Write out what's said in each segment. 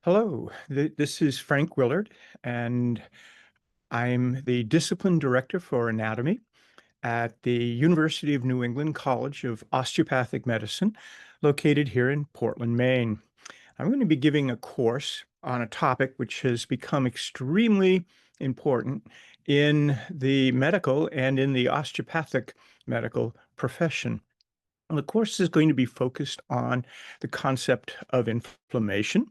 Hello, this is Frank Willard, and I'm the Discipline Director for Anatomy at the University of New England College of Osteopathic Medicine, located here in Portland, Maine. I'm going to be giving a course on a topic which has become extremely important in the medical and in the osteopathic medical profession. The course is going to be focused on the concept of inflammation.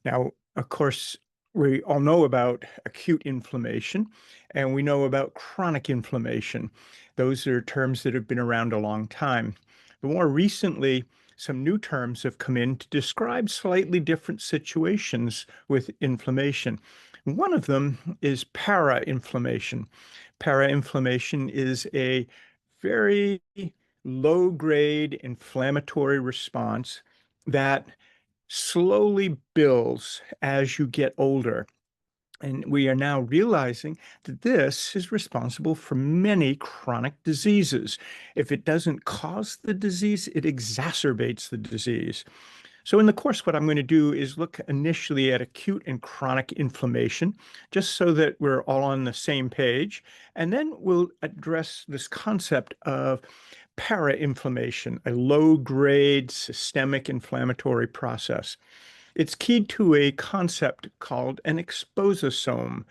Now, of course, we all know about acute inflammation and we know about chronic inflammation. Those are terms that have been around a long time. But more recently, some new terms have come in to describe slightly different situations with inflammation. One of them is para-inflammation. Para-inflammation is a very low-grade inflammatory response that slowly builds as you get older. And we are now realizing that this is responsible for many chronic diseases. If it doesn't cause the disease, it exacerbates the disease. So in the course, what I'm going to do is look initially at acute and chronic inflammation, just so that we're all on the same page. And then we'll address this concept of para-inflammation, a low-grade systemic inflammatory process. It's keyed to a concept called an expososome.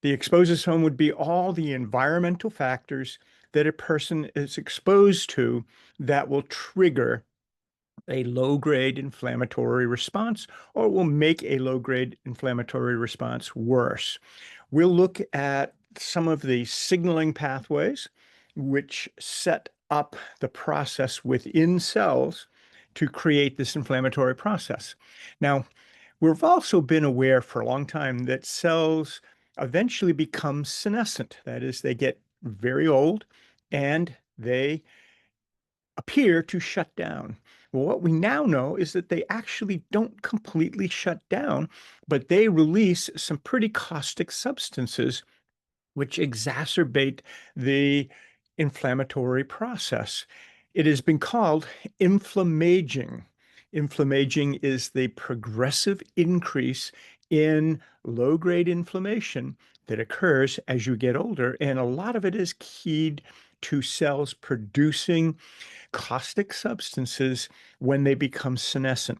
The expososome would be all the environmental factors that a person is exposed to that will trigger a low-grade inflammatory response or will make a low-grade inflammatory response worse. We'll look at some of the signaling pathways which set up the process within cells to create this inflammatory process. Now, we've also been aware for a long time that cells eventually become senescent. That is, they get very old and they appear to shut down. Well, what we now know is that they actually don't completely shut down, but they release some pretty caustic substances which exacerbate the inflammatory process. It has been called inflammaging. Inflammaging is the progressive increase in low-grade inflammation that occurs as you get older, and a lot of it is keyed to cells producing caustic substances when they become senescent.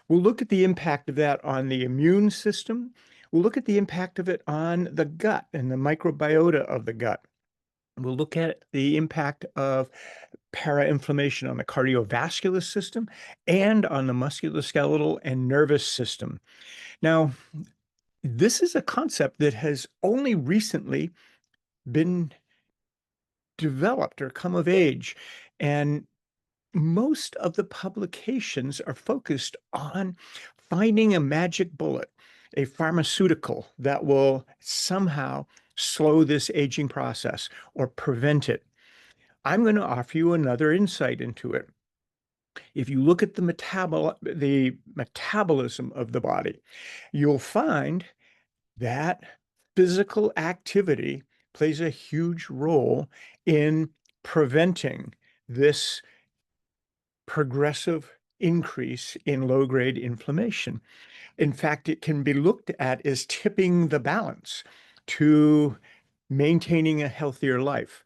We'll look at the impact of that on the immune system. We'll look at the impact of it on the gut and the microbiota of the gut. We'll look at the impact of parainflammation on the cardiovascular system and on the musculoskeletal and nervous system. Now, this is a concept that has only recently been developed or come of age. And most of the publications are focused on finding a magic bullet, a pharmaceutical that will somehow slow this aging process or prevent it. I'm going to offer you another insight into it. If you look at the metabolism of the body, you'll find that physical activity plays a huge role in preventing this progressive increase in low-grade inflammation. In fact, it can be looked at as tipping the balance to maintaining a healthier life.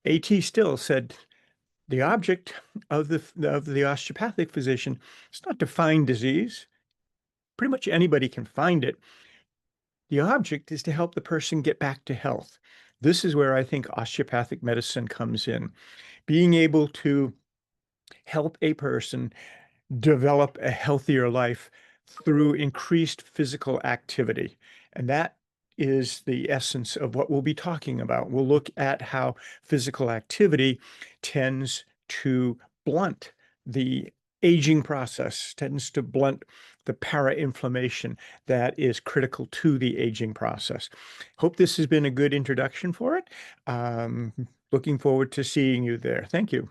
A.T. Still said, the object of the osteopathic physician is not to find disease. Pretty much anybody can find it. The object is to help the person get back to health. This is where I think osteopathic medicine comes in. Being able to help a person develop a healthier life through increased physical activity. And that is the essence of what we'll be talking about. We'll look at how physical activity tends to blunt the aging process, tends to blunt the para-inflammation that is critical to the aging process. Hope this has been a good introduction for it. Looking forward to seeing you there. Thank you.